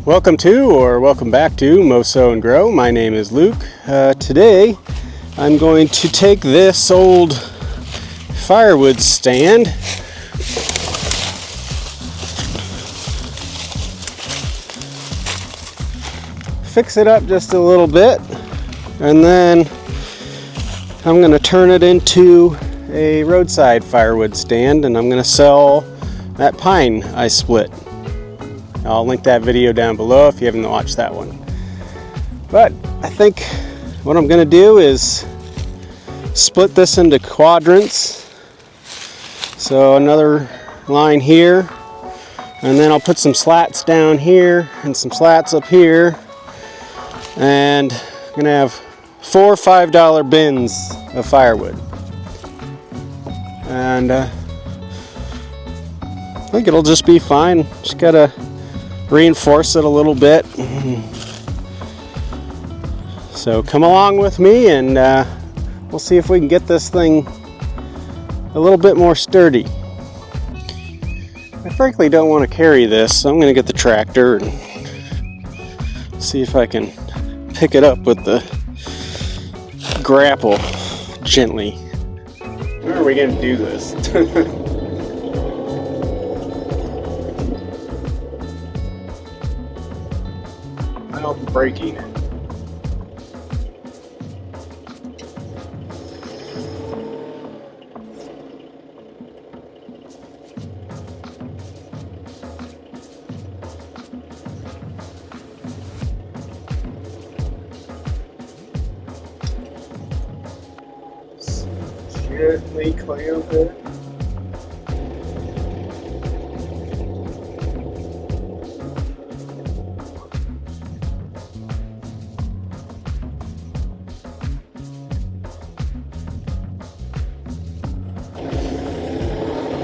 Welcome to or welcome back to Sow Grow. My name is Luke. Today I'm going to take this old firewood stand fix it up just a little bit, and then I'm going to turn it into a roadside firewood stand, and I'm going to sell that pine I split. I'll link that video down below if you haven't watched that one. But I think what I'm going to do is split this into quadrants. So another line here, and then I'll put some slats down here and some slats up here, and I'm going to have 4 $5 bins of firewood. And I think it'll just be fine. Just gotta reinforce it a little bit. So come along with me, and we'll see if we can get this thing a little bit more sturdy. I frankly don't want to carry this, so I'm going to get the tractor and see if I can pick it up with the grapple gently. How are we going to do this? Without breaking it. Gently clamp it.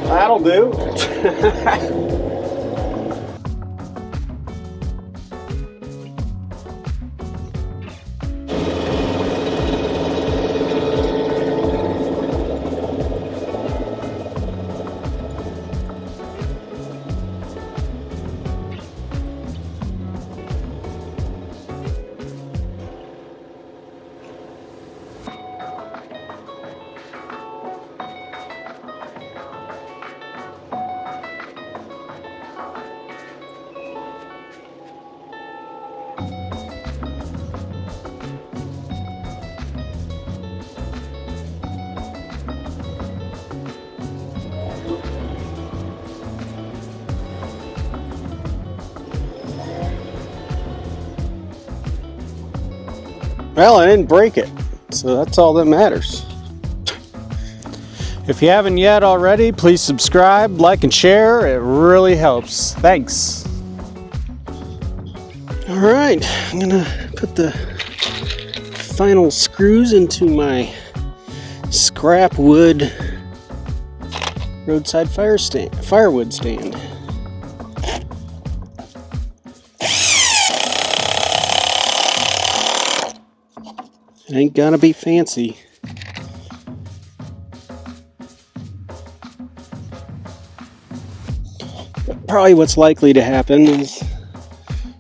That'll do. Well, I didn't break it, so that's all that matters. If you haven't yet already, please subscribe, like, and share. It really helps. Thanks. All right, I'm gonna put the final screws into my scrap wood roadside firewood stand. It ain't gonna be fancy. But probably what's likely to happen is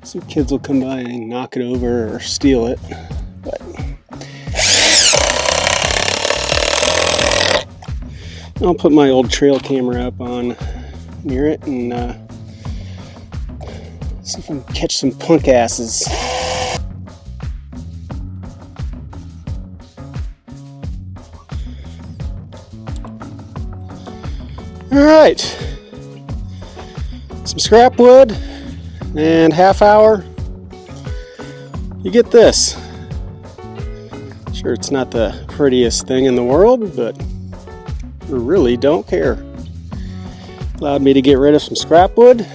some kids will come by and knock it over or steal it. But I'll put my old trail camera up on near it and see if I can catch some punk asses. Alright, some scrap wood and half hour, you get this. Sure, it's not the prettiest thing in the world, but I really don't care. Allowed me to get rid of some scrap wood,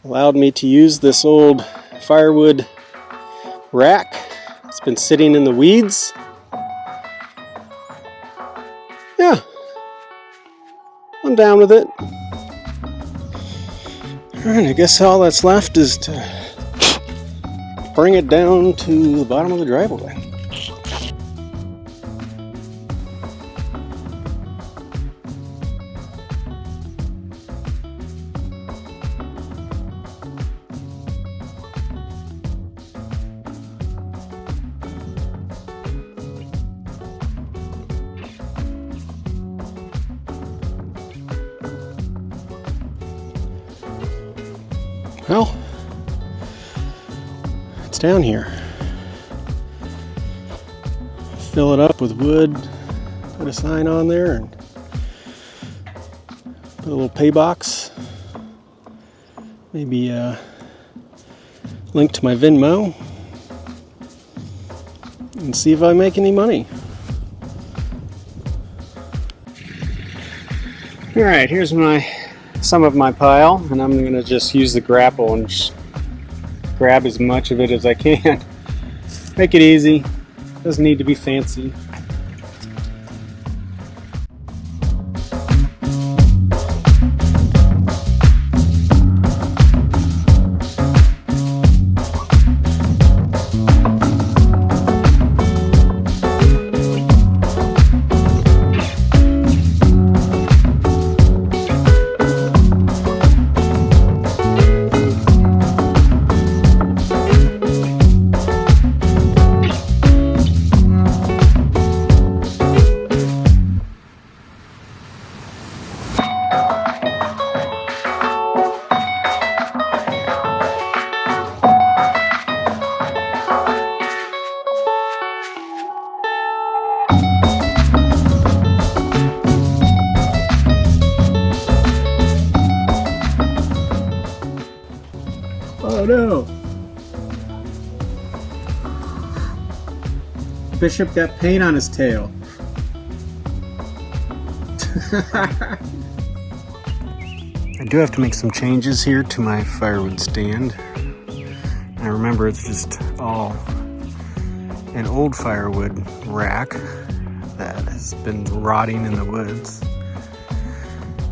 allowed me to use this old firewood rack. It's been sitting in the weeds. Yeah. I'm down with it. Alright, I guess all that's left is to bring it down to the bottom of the driveway. Well, it's down here. Fill it up with wood, put a sign on there, and put a little pay box. Maybe a link to my Venmo, and see if I make any money. Alright, here's some of my pile, and I'm going to just use the grapple and just grab as much of it as I can. Make it easy. Doesn't need to be fancy. Oh no! Bishop got paint on his tail. I do have to make some changes here to my firewood stand. I remember it's just all an old firewood rack that has been rotting in the woods.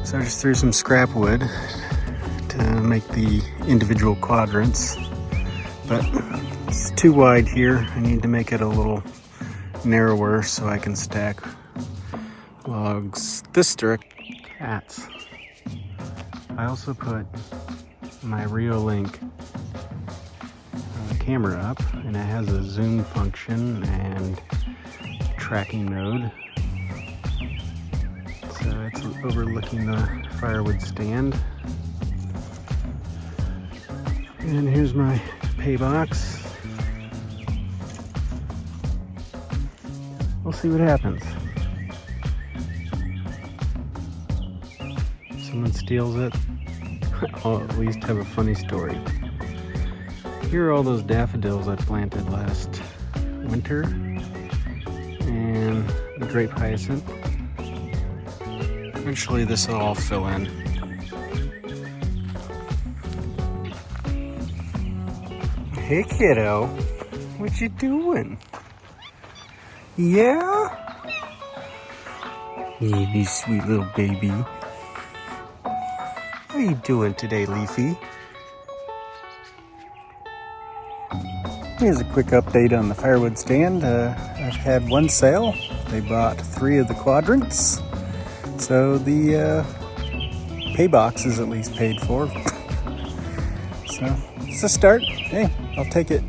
So I just threw some scrap wood to make the individual quadrants, but it's too wide here. I need to make it a little narrower so I can stack logs this direction. Cats. I also put my Link camera up, and it has a zoom function and tracking mode. So it's overlooking the firewood stand. And here's my pay box. We'll see what happens. If someone steals it, I'll at least have a funny story. Here are all those daffodils I planted last winter, and the grape hyacinth. Eventually this will all fill in. Hey kiddo, what you doing? Yeah? Yeah, you sweet little baby. How you doing today, Leafy? Here's a quick update on the firewood stand. I've had one sale. They bought 3 of the quadrants. So the pay box is at least paid for. So it's a start. Hey, I'll take it.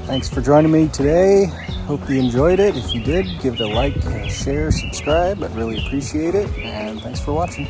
Thanks for joining me today. Hope you enjoyed it. If you did, give it a like, share, subscribe. I'd really appreciate it. And thanks for watching.